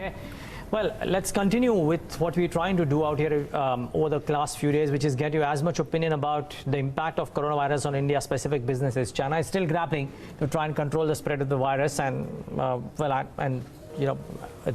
Okay. Well, let's continue with what we're trying to do out here over the last few days, which is get you as much opinion about the impact of coronavirus on India-specific businesses. China is still grappling to try and control the spread of the virus, and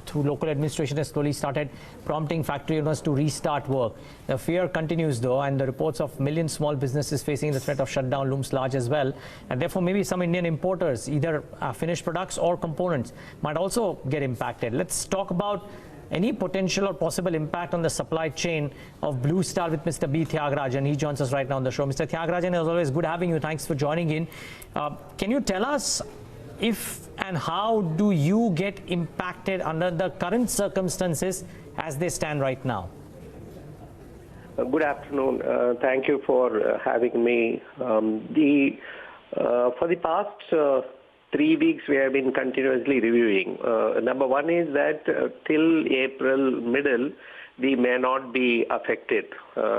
through local administration has slowly started prompting factory owners to restart work. The fear continues though, and the reports of millions small businesses facing the threat of shutdown looms large as well. And therefore maybe some Indian importers, either finished products or components, might also get impacted. Let's talk about any potential or possible impact on the supply chain of Blue Star with Mr. B. Thiagarajan. He joins us right now on the show. Mr. Thiagarajan, as always, good having you. Thanks for joining in. Can you tell us if and how do you get impacted under the current circumstances as they stand right now? Good afternoon. Thank you for having me. For the past 3 weeks, we have been continuously reviewing. Number one is that till April middle, we may not be affected.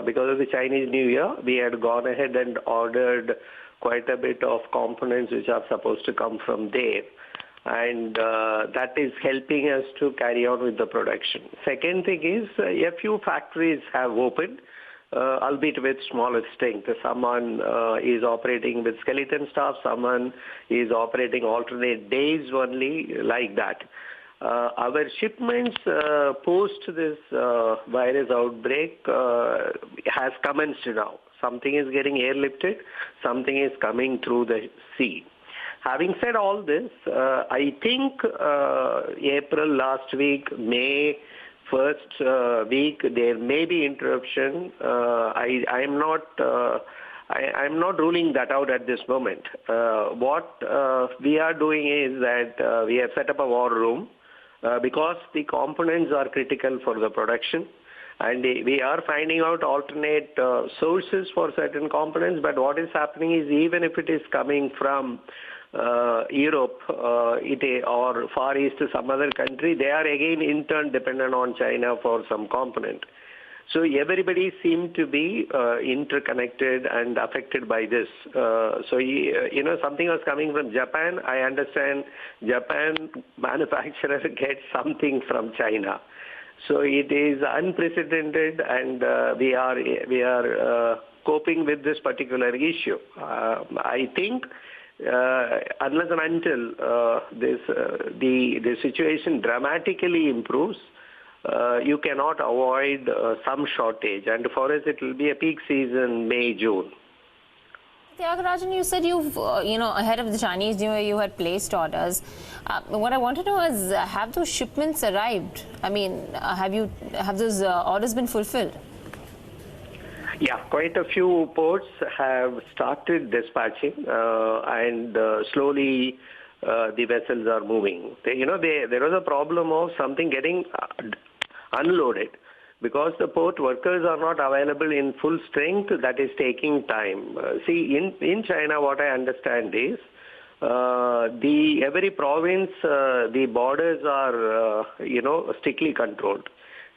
Because of the Chinese New Year, we had gone ahead and ordered quite a bit of components which are supposed to come from there. And that is helping us to carry on with the production. Second thing is, a few factories have opened, albeit with smaller strength. Someone is operating with skeleton staff, someone is operating alternate days only, like that. Our shipments post this virus outbreak has commenced now. Something is getting airlifted, something is coming through the sea. Having said all this, I think April last week, May first week, there may be interruption. I'm not ruling that out at this moment. What we are doing is that we have set up a war room because the components are critical for the production. And we are finding out alternate sources for certain components. But what is happening is, even if it is coming from Europe or Far East to some other country, they are again in turn dependent on China for some component. So everybody seems to be interconnected and affected by this. Something was coming from Japan. I understand Japan manufacturer gets something from China. So it is unprecedented, and we are coping with this particular issue. I think unless and until the situation dramatically improves, you cannot avoid some shortage. And for us, it will be a peak season, May, June. Thiagarajan, you said you've, ahead of the Chinese New Year, you had placed orders. What I want to know is, have those shipments arrived? I mean, have those orders been fulfilled? Yeah, quite a few ports have started dispatching, and slowly the vessels are moving. There was a problem of something getting unloaded. Because the port workers are not available in full strength, that is taking time. See, in China, what I understand is, every province, the borders are, strictly controlled.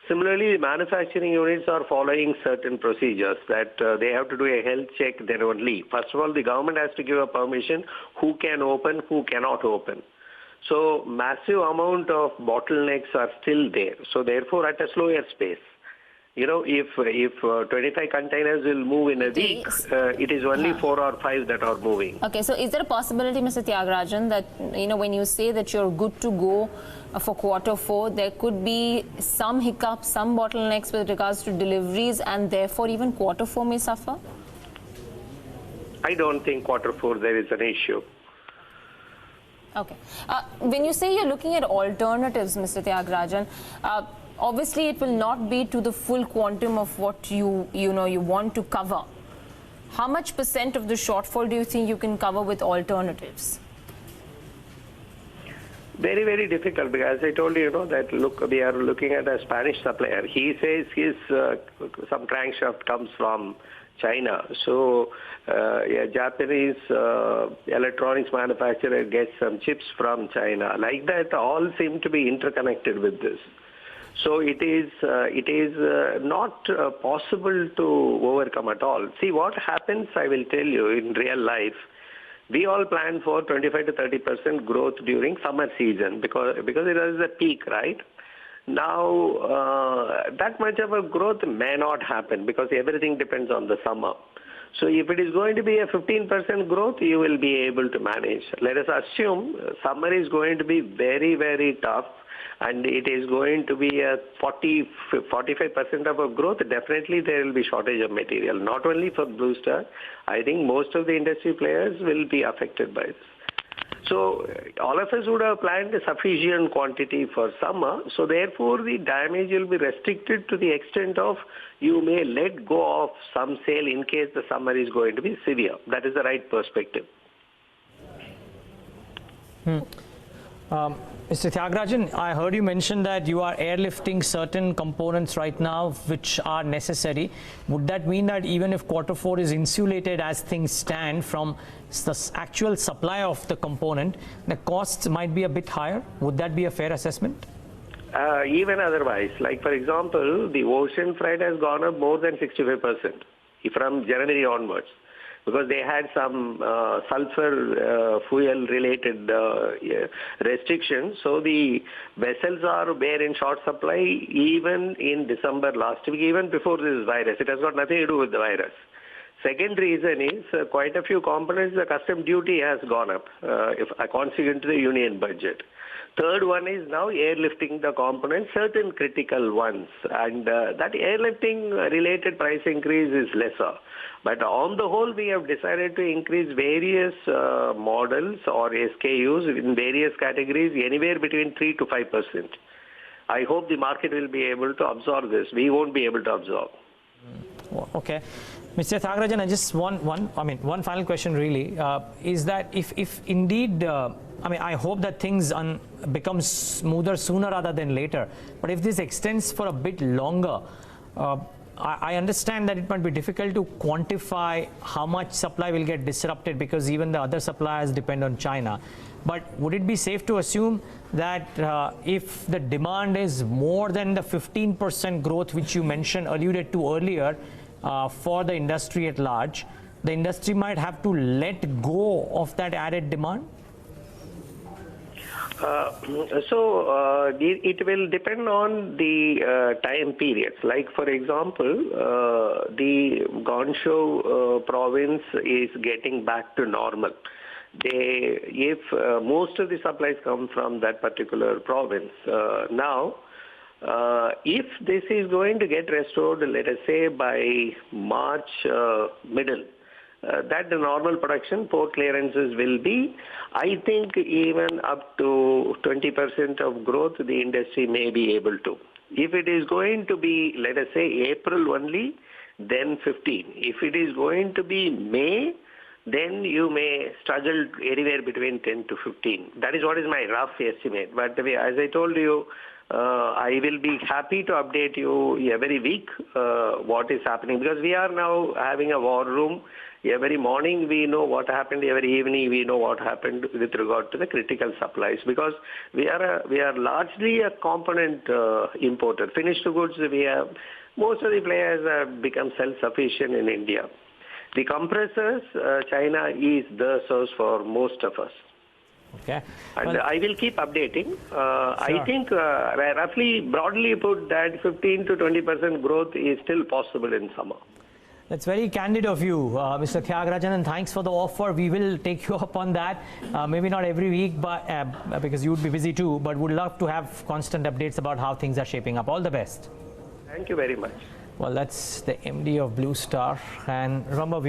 Similarly, the manufacturing units are following certain procedures that they have to do a health check, then only. First of all, the government has to give a permission who can open, who cannot open. So massive amount of bottlenecks are still there. So therefore, at a slower pace. If 25 containers will move in a week, it is only 4 or 5 that are moving. Okay, so is there a possibility, Mr. Thiagarajan, that, when you say that you're good to go for Q4, there could be some hiccups, some bottlenecks with regards to deliveries, and therefore even Q4 may suffer? I don't think Q4 there is an issue. Okay. When you say you're looking at alternatives, Mr. Thiagarajan, obviously it will not be to the full quantum of what you want to cover. How much % of the shortfall do you think you can cover with alternatives? Very, very difficult, because as I told you, that we are looking at a Spanish supplier. He says some crankshaft comes from China. So a Japanese electronics manufacturer gets some chips from China. Like that, all seem to be interconnected with this. So it is not possible to overcome at all. See, what happens, I will tell you, in real life, we all plan for 25 to 30% growth during summer season because it is a peak, right? Now, that much of a growth may not happen because everything depends on the summer. So if it is going to be a 15% growth, you will be able to manage. Let us assume summer is going to be very, very tough and it is going to be a 45% of a growth. Definitely there will be shortage of material, not only for Blue Star. I think most of the industry players will be affected by this. So all of us would have planned a sufficient quantity for summer. So therefore, the damage will be restricted to the extent of you may let go of some sale in case the summer is going to be severe. That is the right perspective. Mr. Thiagarajan, I heard you mention that you are airlifting certain components right now which are necessary. Would that mean that even if Q4 is insulated as things stand from the actual supply of the component, the costs might be a bit higher? Would that be a fair assessment? Even otherwise, like for example, the ocean freight has gone up more than 65% from January onwards, because they had some sulfur fuel-related restrictions. So the vessels were in short supply even in December last week, even before this virus. It has got nothing to do with the virus. Second reason is quite a few components, the custom duty has gone up consequent to the union budget. Third one is now airlifting the components, certain critical ones. And that airlifting related price increase is lesser. But on the whole, we have decided to increase various models or SKUs in various categories, anywhere between 3 to 5%. I hope the market will be able to absorb this. We won't be able to absorb. Okay. Mr. Thiagarajan, I just one final question really, is that if indeed, I hope that things become smoother sooner rather than later, but if this extends for a bit longer, I understand that it might be difficult to quantify how much supply will get disrupted because even the other suppliers depend on China. But would it be safe to assume that if the demand is more than the 15% growth which you alluded to earlier for the industry at large, the industry might have to let go of that added demand? It will depend on the time periods. Like, for example, the Guangzhou province is getting back to normal. If most of the supplies come from that particular province. Now, if this is going to get restored, let us say by March middle, that the normal production port clearances will be, I think even up to 20% of growth the industry may be able to. If it is going to be, let us say April only, then 15. If it is going to be May, then you may struggle anywhere between 10 to 15. That is what is my rough estimate. But as I told you, I will be happy to update you every week what is happening, because we are now having a war room. Every morning we know what happened, every evening we know what happened with regard to the critical supplies, because we are largely a component importer. Finished goods, most of the players have become self-sufficient in India. The compressors, China is the source for most of us. Okay. And I will keep updating. Sure. I think roughly, broadly put, that 15 to 20% growth is still possible in summer. That's very candid of you, Mr. Thiagarajan, and thanks for the offer. We will take you up on that. Maybe not every week, but because you would be busy too, but would love to have constant updates about how things are shaping up. All the best. Thank you very much. Well, that's the MD of Blue Star, and remember,